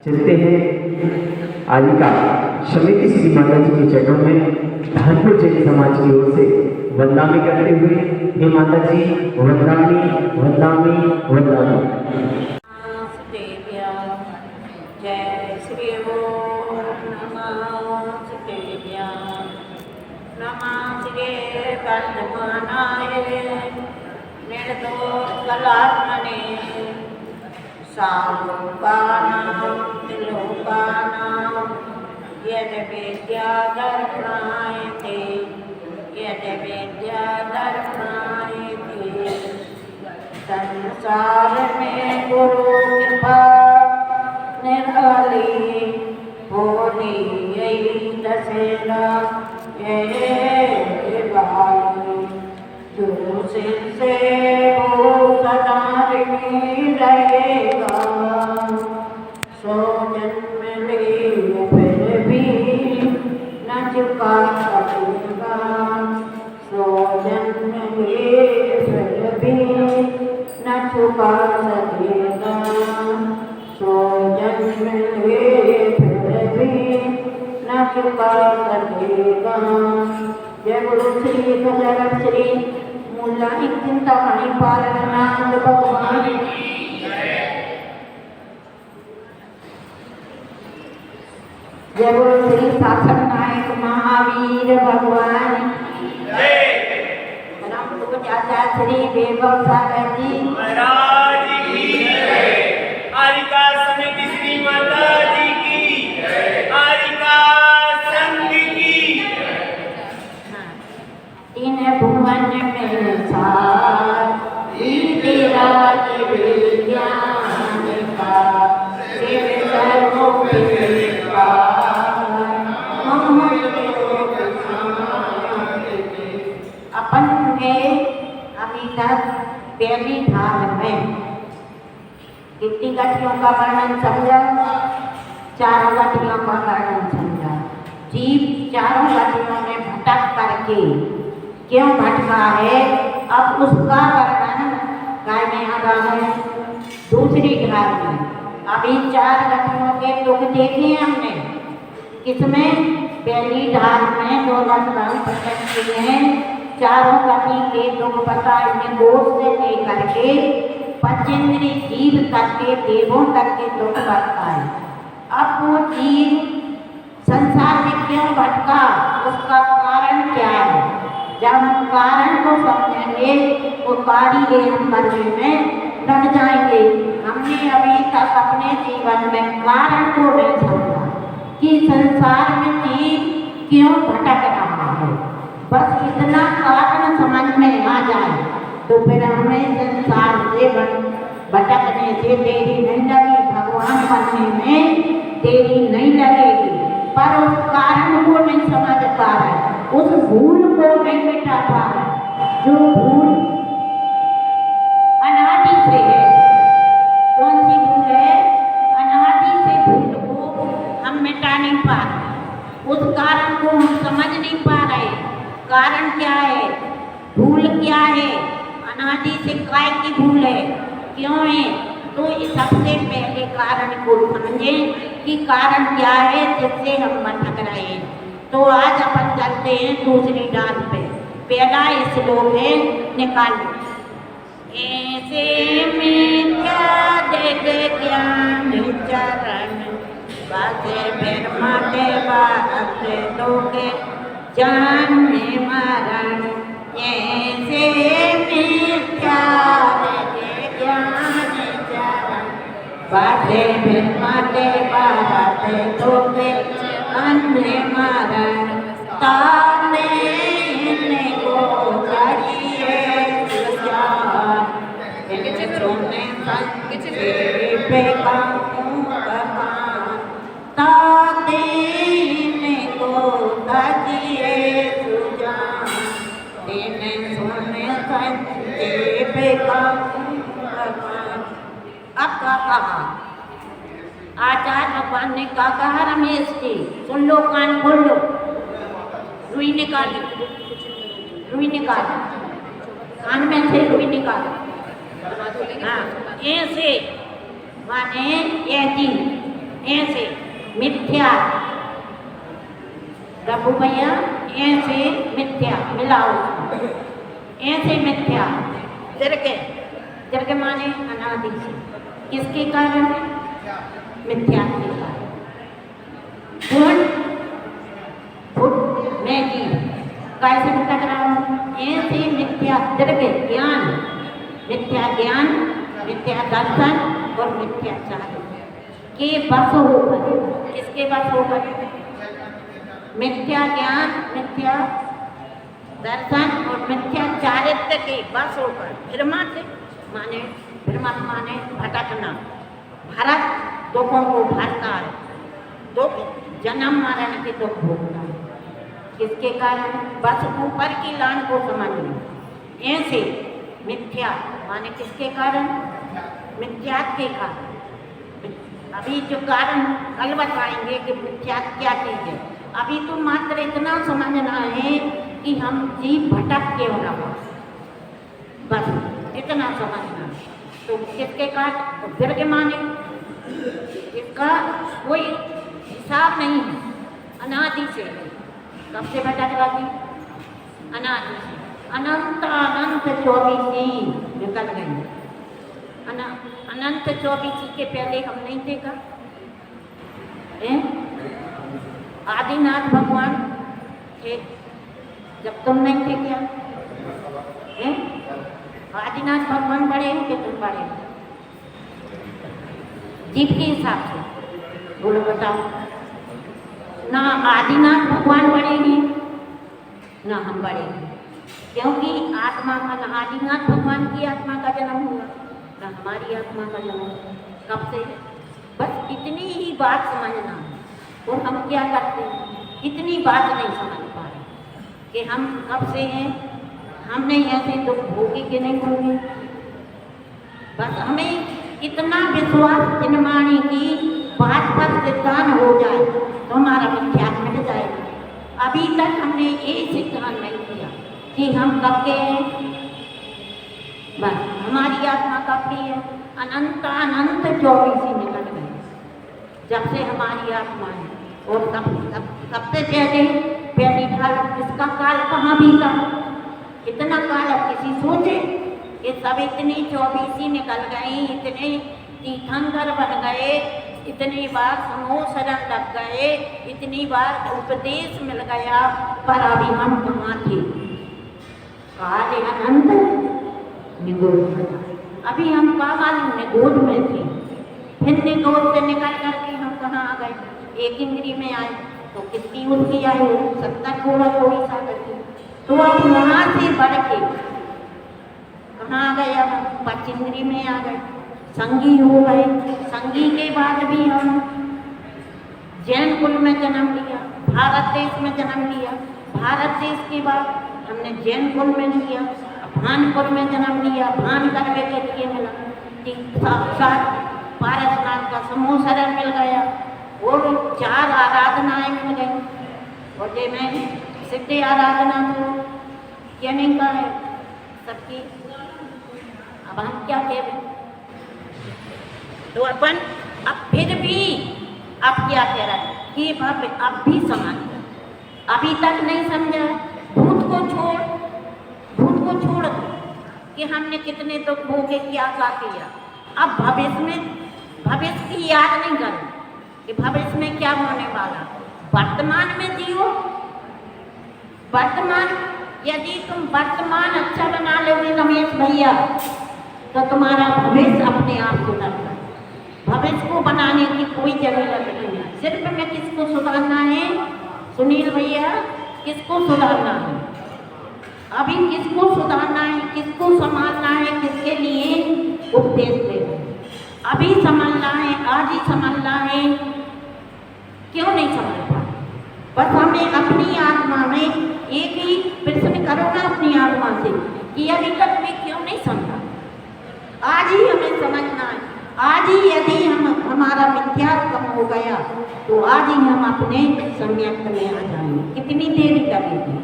चलते हैं आलिका समिति श्री माता जी के चरणों में धानपुर जैन समाज की ओर से वंदनामी करते हुए, हे माता जी वंदनामी वंदनामी वंदनामी। जय श्री ओम नमस्तेभ्य नमः श्री वर्धमानाय निर्दोष कलात्मने सालोकानां त्रिलोकानां यद विद्याधर्मायते यद विद्याधर्मायते संसार में गुरु कृपा निराली होनी यही दशेरा ये बाली जो से वो सदा रहेगा सो जन्म ले फिर भी न चुका सकेगा सो जन्म ले फिर भी न चुका सकेगा सो जन्म ले फिर भी न चुका सकेगा। जय गुरु श्री गजानन श्री मूला चिंतामणि पालनाथ भगवान। जय गुरु श्री शासन नायक महावीर भगवान। राम चाचा श्री वैभव सागर जी महाराज की जय। आलिका समिति श्री माता जी की आलिका संघ की। तीन भुवन में सार तेरा विज्ञान का शिव सर्वों अपन ने अभी तक पहली धार में कितनी गतियों का वर्णन समझा? चारों गतियों का वर्णन समझा। जीव चारों गतियों में भटक करके क्यों भटका है, अब उसका वर्णन करने आ रहा है दूसरी धार में। अभी चार गतियों के दुख देखे हमने, किसमें? पहली धार में दो लक्षण प्रकट किए हैं। चारों गति के दुख बताए गोद से लेकर के पंचेंद्रीय जीव तक के देवों तक के दुख बताए। अब वो जीव संसार में क्यों भटका, उसका कारण क्या है? जब हम कारण को समझेंगे तो कार्य हम करने में लग जाएंगे। हमने अभी तक अपने जीवन में कारण को नहीं समझा कि संसार में जीव क्यों भटक रहा है। बस इतना कारण समझ में आ जाए तो फिर हमें संसार से भटकने से देरी नहीं लगी, भगवान बनने में देरी नहीं लगेगी। पर उस कारण को नहीं समझ पा रहे, उस भूल को नहीं मिटा पा रहे, जो भूल अनादि से है। कौन सी भूल है? अनादि से भूल को हम मिटा नहीं पा रहे, उस कारण को हम समझ नहीं पा रहे। कारण क्या है, भूल क्या है, अनादि से काय की भूल है, क्यों है? तो इस सबसे पहले कारण को समझें कि कारण क्या है जिससे हम भटक रहे हैं। तो आज अपन चलते हैं दूसरी डाल पे। पहला श्लोक है, निकालो। ऐसे मिथ्या जग ज्ञान चरण बासे ब्रह्मा देवा अग्रे लोके जानने मरण। ऐसे मिथ्या जग ज्ञान चरण बासे ब्रह्मा देवा अग्रे लोके अन्य मरण। ताने को करिए सुजान तुमने पे ताने को करिए सुजान तेने सुने पे अब कहा आचार्य भगवान ने कहा रमेश जी सुन लो, कान खोल लो, रुई निकाली, रुई निकाल, कान में से रुई निकाल। हाँ, ऐसे माने ऐसी ऐसे मिथ्या प्रभु भैया ऐसे मिथ्या मिलाओ ऐसे मिथ्या दीर्घ माने अनादि से किसके कारण मिथ्या के कारण गुण फुट मैं की कैसे भटक रहा हूँ ऐसे मिथ्या दीर्घ ज्ञान मिथ्या दर्शन और मिथ्याचार के बस होकर किसके बस होकर मिथ्या ज्ञान मिथ्या दर्शन और मिथ्या चारित्र के बस होकर भ्रमत माने भटकना भरत दुखों को भरता है दुख जन्म मरण के दुख भोगता है किसके कारण बस ऊपर की लान को समझना ऐसे मिथ्या माने किसके कारण मिथ्या के कारण अभी जो कारण कल बताएंगे कि मिथ्या क्या चीज है अभी तो मात्र इतना समझना है कि हम जीव भटक के हो रहा बस इतना समझना है तो किसके कारण दीर्घ माने इसका कोई हिसाब नहीं है अनादि से कब से भटक रहा थी अनादि से अनंत अनंत 24 निकल गए अनंत 24 के पहले हम नहीं देखा आदिनाथ भगवान थे जब तुम नहीं थे क्या आदिनाथ भगवान बड़े हैं कि तुम बड़े हैं जीव के हिसाब से बोलो बताओ ना आदिनाथ भगवान बड़े हैं ना हम बड़े हैं क्योंकि आत्मा का ना आदिनाथ भगवान की आत्मा का जन्म हुआ ना हमारी आत्मा का जन्म कब से बस इतनी ही बात समझना है और हम क्या करते हैं इतनी बात नहीं समझ पा रहे कि हम कब से हैं हमने ऐसे दुख भोगे कि नहीं भोगे बस हमें इतना विश्वास चिन्माणी की बात पर सिद्धांत हो जाए तो हमारा मिथ्या मिट जाएगा अभी तक हमने ये सिद्धांत नहीं किया कि हम कब के हैं बस हमारी आत्मा कब की है अनंत 24 निकल गए जब से हमारी आत्मा है और सबसे पहली ढाल इसका काल कहाँ बीता इतना काल अब किसी सोचे कि सब इतनी 24 निकल गई इतने तीर्थंकर बन गए इतनी बार समूह शरण लग गए इतनी बार उपदेश मिल गया पर अभी हम कहाँ थे काल अनंत निगोद अभी हम कहाँ मालूम निगोद में थे फिर निगोद से निकल करके हम कहाँ आ गए एक इंद्री में आए तो कितनी उनकी आई 70 घोड़ा थोड़ी सा करके तो अब वहाँ से बढ़ के कहाँ आ गए अब 5 इंद्री में आ गए संगी हो गए संगी के बाद भी हम जैन कुल में जन्म लिया भारत देश में जन्म लिया भारत देश के बाद हमने जैन कुल में लिया भानपुर में जन्म लिया भान करने के लिए मिला कि साक्षात पारसनाथ का समूह शरण मिल गया और 4 आराधनाएं मिल गई और जे में सिद्ध आराधना तो क्या नहीं कहा है सबकी अब हम क्या कह रहे तो अपन अब फिर भी अब क्या कह रहा है कि अब भी समझ अभी तक नहीं समझा भूत को छोड़ दो कि हमने कितने दुख भोगे क्या किया अब भविष्य की याद नहीं करो कि भविष्य में क्या होने वाला वर्तमान में जियो वर्तमान यदि तुम वर्तमान अच्छा बना लोगे रमेश भैया तो तुम्हारा भविष्य अपने आप सुधरता भविष्य को बनाने की कोई जरूरत नहीं है सिर्फ में किसको सुधारना है सुनील भैया किसको सुधारना है अभी किसको सुधारना है किसको संभालना है किसके लिए उपदेश दे अभी संभालना है आज ही संभालना है क्यों नहीं समझ पा बस हमें अपनी आत्मा में एक ही प्रश्न करो ना अपनी आत्मा से कि अभी तक मैं क्यों नहीं समझा आज ही हमें समझना है आज ही यदि हमारा मिथ्यात्व कम हो गया तो आज ही हम अपने सम्यक में आ जाएंगे कितनी देर लगेगी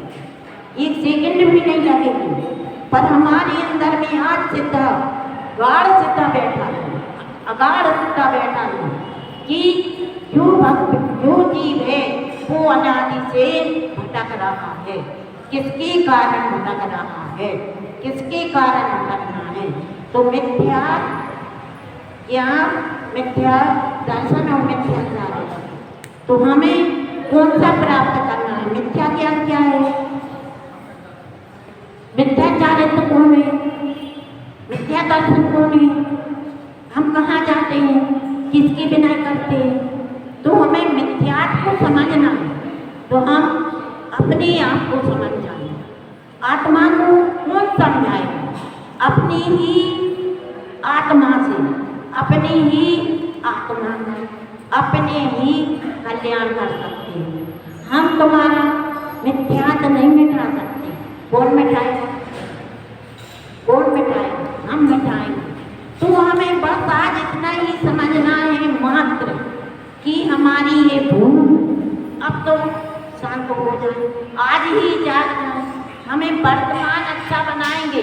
1 सेकंड भी नहीं लगेगी पर हमारे अंदर में आज सिद्धा गाढ़ सिद्धा बैठा है अगाढ़ सिद्धा बैठा है कि जो भक्त जो जीव है वो अनादि से भटक रहा है। किसके कारण भटक रहा है? किसके कारण भटक रहा है? तो मिथ्या ज्ञान, मिथ्या दर्शन और मिथ्या चारित्र। तो हमें कौन सा प्राप्त करना है? मिथ्या ज्ञान क्या है? मिथ्या चारित्र कौन है? मिथ्या दर्शन कौन है? हम कहाँ जाते हैं? किसकी बिना करते हैं? तो हमें मिथ्या को समझना है। तो हम अपने आप को समझ जाए। आत्मा को कौन समझाएगा? अपनी ही आत्मा से, अपनी ही आत्मा का अपने ही कल्याण कर सकते हैं। हम तुम्हारा मिथ्यात्व नहीं मिटा सकते। कौन मिटाएगा? कौन मिटाएगा? हम मिटाएंगे। तो हमें बस आज इतना ही समझना है मात्र कि हमारी ये भूल अब तो शांत हो जाए, आज ही जाग जाए। हमें वर्तमान अच्छा बनाएंगे।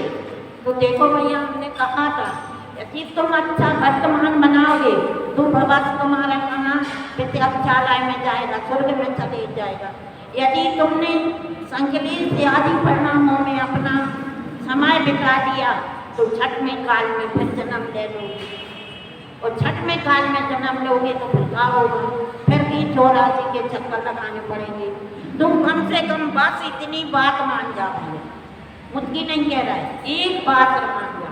तो देखो भैया, हमने कहा था यदि तुम अच्छा वर्तमान बनाओगे तो भविष्य तुम्हारा कहाँ विद्याशालाय में जाएगा, स्वर्ग में चले जाएगा। यदि तुमने संकलित से आदि परिणामों में अपना समय बिता दिया तो छठ में काल में फिर जन्म ले लोगे, और छठ में काल में जन्म लोगे तो फिर क्या होगा? फिर भी 84 के चक्कर लगाने पड़ेंगे। तुम कम से कम बस इतनी बात मान जाओ भैया, मुझकी नहीं कह रहा है, एक बात मान जाओ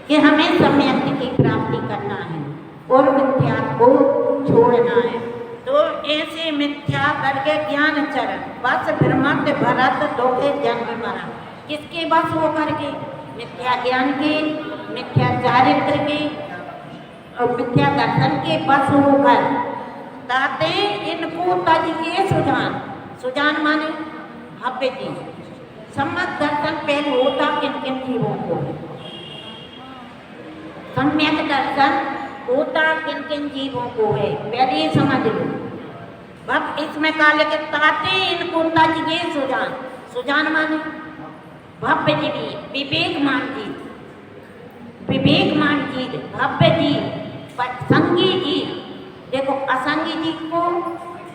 कि हमें सम्यक की प्राप्ति करना है और मिथ्या को छोड़ना है। तो ऐसे मिथ्या करके ज्ञान चरण बस भ्रमत भरत दोगे जन्म मरण। किसके बस हो करके? मिथ्या ज्ञान के, मिथ्या चारित्र के और मिथ्या दर्शन के बस होकर ताते इनको तज के सुजान। सुजान माने भव्य जी। सम्यक दर्शन पहले होता किन किन जीवों को? सम्यक दर्शन होता किन किन जीवों को है? पहले ये समझ लो। अब इसमें काल के ताते इनको तज के सुजान। सुजान माने भव्य जीवी, विवेकमान जीव, विवेकमान जीव, भव्य जीव, संगी जीव। देखो असंगी जीव को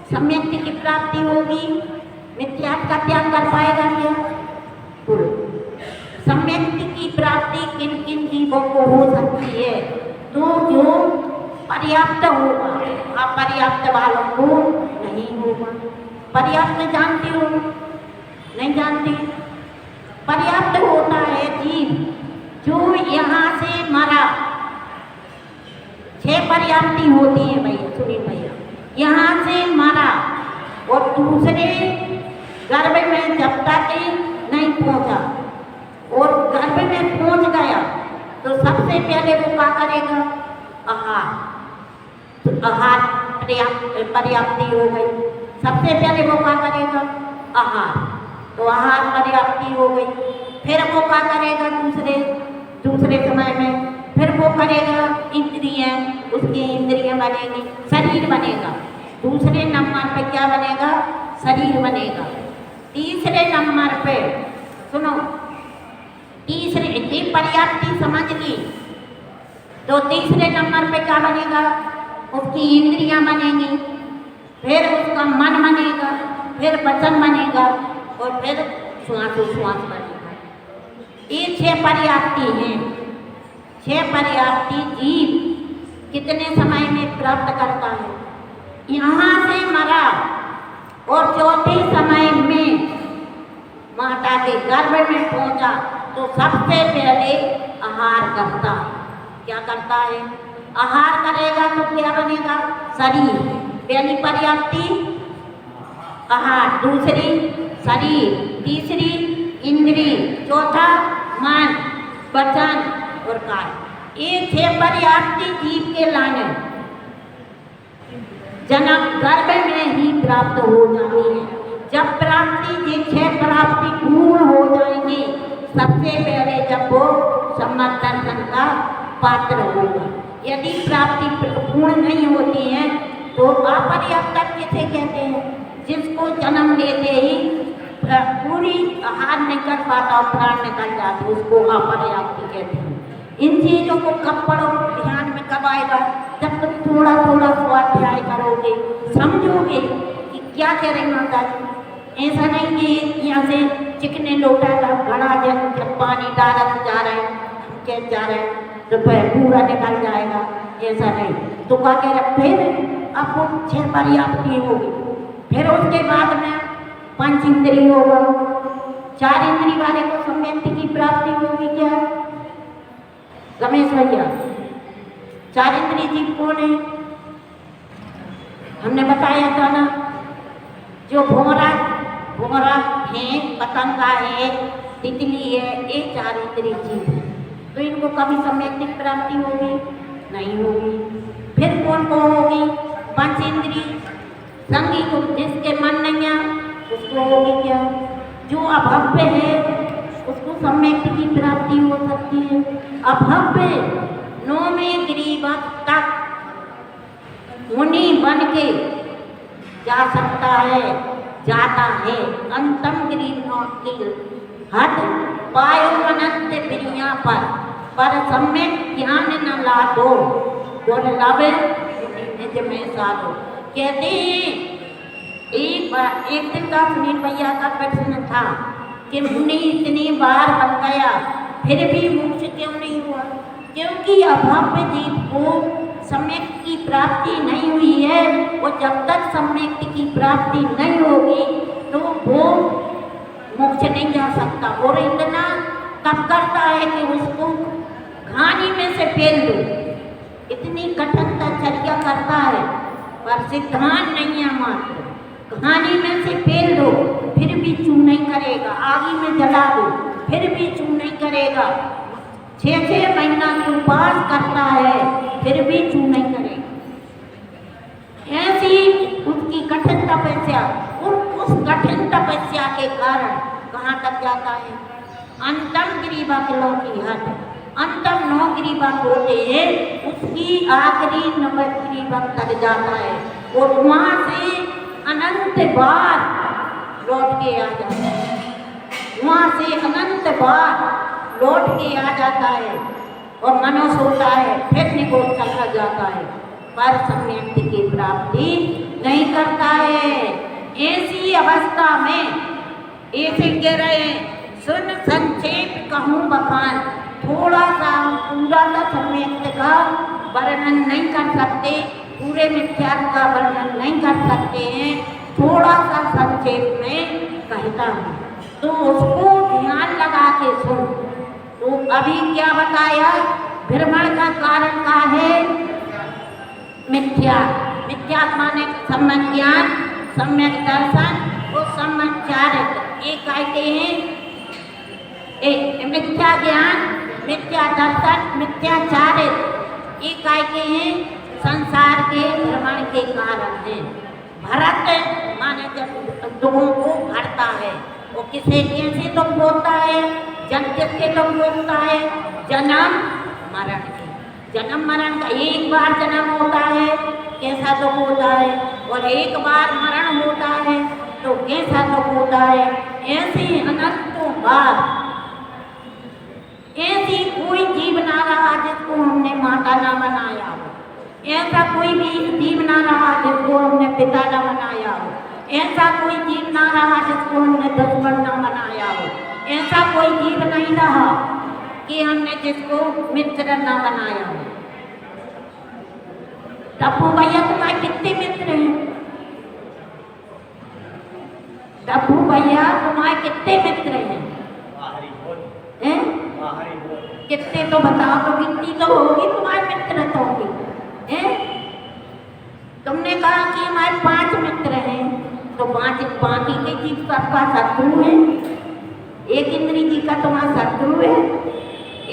सम्यक की प्राप्ति होगी, मिथ्या का त्याग कर पाएगा क्या? सम्यक की प्राप्ति किन किन जीवों को हो सकती है? तो जो पर्याप्त होगा, अपर्याप्त वालों को नहीं होगा। पर्याप्त जानते हो? नहीं जानते? पर्याप्त होता है जीव जो यहाँ से मरा। 6 पर्याप्ति होती है भैया, सुनिए भैया। यहाँ से मरा और दूसरे गर्भ में जब तक नहीं पहुँचा और गर्भ में पहुँच गया तो सबसे पहले वो क्या करेगा? आहार। तो आहार पर्याप्ति हो गई। सबसे पहले वो क्या करेगा? आहार। तो आहार पर्याप्ति हो गई। फिर वो क्या करेगा? दूसरे समय में फिर वो करेगा इंद्रियां, उसकी इंद्रियां बनेगी, शरीर बनेगा। दूसरे नंबर पे क्या बनेगा? शरीर बनेगा। तीसरे नंबर पे सुनो, तीसरे की पर्याप्ति समझ ली तो तीसरे नंबर पे क्या बनेगा? उसकी इंद्रियां बनेंगी, फिर उसका मन बनेगा, फिर वचन बनेगा और फिर श्वास बनेगा। ये 6 पर्याप्ति हैं। 6 पर्याप्ति जीव कितने समय में प्राप्त करता है? यहाँ से मरा और चौथे समय में माता के गर्भ में पहुंचा तो सबसे पहले आहार करता है। क्या करता है? आहार करेगा तो क्या बनेगा? शरीर। पहली पर्याप्ति आहार, दूसरी शरीर, तीसरी इंद्रिय, चौथा मन, वचन और काय। ये 6 पर्याप्ति जीव के लाने जन्म गर्भ में ही प्राप्त हो जाती है। जब प्राप्ति ये 6 प्राप्ति पूर्ण हो जाएंगी सबसे पहले जब वो सम्यक दर्शन का पात्र होगा। यदि प्राप्ति पूर्ण नहीं होती है तो अपर्याप्त किसे कहते हैं? जिसको जन्म लेते ही पूरी आहार नहीं कर पाता और प्राण निकल जाते उसको अपर्याप्ति कहते हैं। इन चीजों को कब पढ़ो ध्यान में कब आएगा? जब तुम थोड़ा थोड़ा स्वाध्याय करोगे, समझोगे कि क्या कह रही माता जी। ऐसा नहीं कि यहाँ से चिकने लोटा का घड़ा जब पानी डालत जा रहे हैं, हम कह जा रहे हैं तो पूरा निकल जाएगा, ऐसा नहीं। तो क्या कह रहे फिर अब वो 6 पर्याप्ति होगी, फिर उसके बाद में 5 इंद्रिय होगा, 4 इंद्रिय वाले को सम्यक की प्राप्ति होगी। क्या रमेश भैया 4 इंद्रिय जीव कौन है? हमने बताया था ना, जो भोरा है, पतंगा है, तितली है, ये 4 इंद्रिय जीव है। तो इनको कभी सम्यक की प्राप्ति होगी? नहीं होगी। फिर कौन को होगी? 5 इंद्रिय संगी को, जिसके मन नहीं है उसको होगी क्या? जो अभव्य है उसको सम्यक की प्राप्ति हो सकती है। अभव्य 9वें गिरिवत तक मुनि बन के जा सकता है, जाता है। अंतम गिरिवत की हद पायो अनंत प्रिया पर सम्यक ज्ञान न लादो, गुण लावे निज में साधो। कहते हैं एक दिन का सुनील भैया का प्रश्न था कि मुनि इतनी बार बन गया फिर भी मोक्ष क्यों नहीं हुआ? क्योंकि अभव्य जीव को सम्यक की प्राप्ति नहीं हुई है। वो जब तक सम्यक की प्राप्ति नहीं होगी तो वो मोक्ष नहीं जा सकता। और इतना तब करता है कि उसको घानी में से फेल दो, इतनी कठिन तपस्या करता है पर सिद्धांत नहीं है मात्र। घानी में से फेल दो फिर भी चू नहीं करेगा, आगी में जला दो फिर भी चू नहीं करेगा। 6 महीना की उपवास करता है फिर भी चू नहीं करेगा। ऐसी उसकी कठिन तपस्या, और उस कठिन तपस्या के कारण कहाँ तक जाता है? अंतम गिरिवत की हद, अंतम 9 गिरिवत होते हैं, उसकी आखिरी 9 गिरिवत तक जाता है और वहाँ से अनंत बार लौट के आ जाता है। वहाँ से अनंत बार लौट के आ जाता है और मनुष्य होता है, फिर निकोल चला जाता है पर सम्यक की प्राप्ति नहीं करता है। ऐसी अवस्था में ऐसे कह रहे हैं, सुन संक्षेप कहूँ बखान, थोड़ा सा पूरा सा सम्यक का वर्णन नहीं कर सकते, पूरे मिथ्यात्व का वर्णन नहीं कर सकते हैं, थोड़ा सा संक्षेप में कहता हूँ तो उसको ध्यान लगा के सुन। तो अभी क्या बताया? भ्रमण का कारण का है मिथ्या। मिथ्या माने सम्यक ज्ञान, सम्यक दर्शन और सम्यक चारित्र। एक कहते हैं एक मिथ्या ज्ञान, मिथ्या दर्शन, मिथ्या चारित्र। एक कहते हैं संसार के भ्रमण के कारण है। भरत माने जब दुखों को भरता है, वो किसे कैसे दुख होता है? जन किसके दुख होता है? जन्म मरण के। जन्म मरण का एक बार जन्म होता है कैसा दुख होता है, और एक बार मरण होता है तो कैसा दुख होता है। ऐसे अनंतों बार ऐसी कोई जीव ना रहा जिसको हमने माता ना बनाया हो, ऐसा कोई भी जीव ना रहा जिसको हमने पिता ना बनाया हो, ऐसा कोई जीव ना रहा जिसको हमने दुश्मन ना बनाया हो, ऐसा कोई जीव नहीं रहा कि हमने जिसको मित्र ना बनाया हो। टप्पू भैया तुम्हारे कितने मित्र हैं? टप्पू भैया तुम्हारे कितने मित्र हैं? कितने तो बताओ, तो गिनती तो होगी तुम्हारे मित्र तो होगी। तुमने कहा कि हमारे 5 मित्र हैं, तो 5 बाकी के जीव सबका शत्रु है, एक इंद्री जी का तुम्हारा शत्रु है।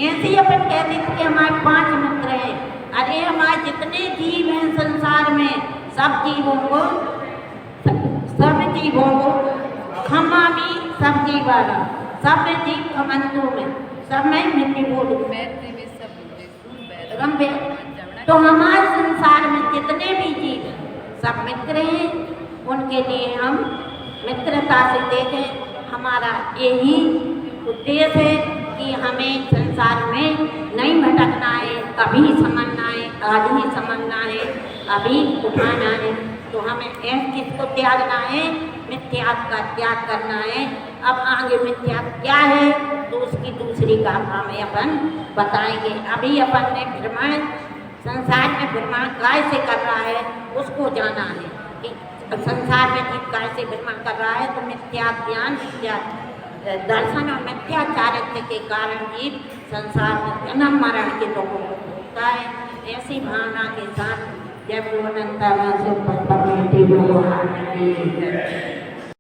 ऐसे ही अपन कह देते कि हमारे 5 मित्र हैं। अरे हमारे जितने जीव हैं संसार में, सब जीवों को खमामी, सब जीवारा, सब जीव खमंतु में, सब में मिट्टी बोल। तो हमारे संसार में जितने भी जीव सब मित्र हैं, उनके लिए हम मित्रता से देखें। हमारा यही उद्देश्य है कि कि हमें संसार में नहीं भटकना है, अभी समझना है, आज ही समझना है, अभी उठाना है। तो हमें इस चीज को त्यागना है, मिथ्या का त्याग करना है। अब आगे मिथ्या क्या है तो उसकी दूसरी गाथा में अपन बताएंगे। अभी अपन ने भ्रमण, संसार में भ्रमण काय से कर रहा है उसको जाना है कि संसार में जीव काय से भ्रमण कर रहा है। तो मिथ्या ज्ञान, मिथ्या दर्शन और मिथ्या चारित्र्य के कारण जीव संसार में जन्म मरण के लोगों को भोगता है। ऐसी भावना के साथ जब वो अनंता में से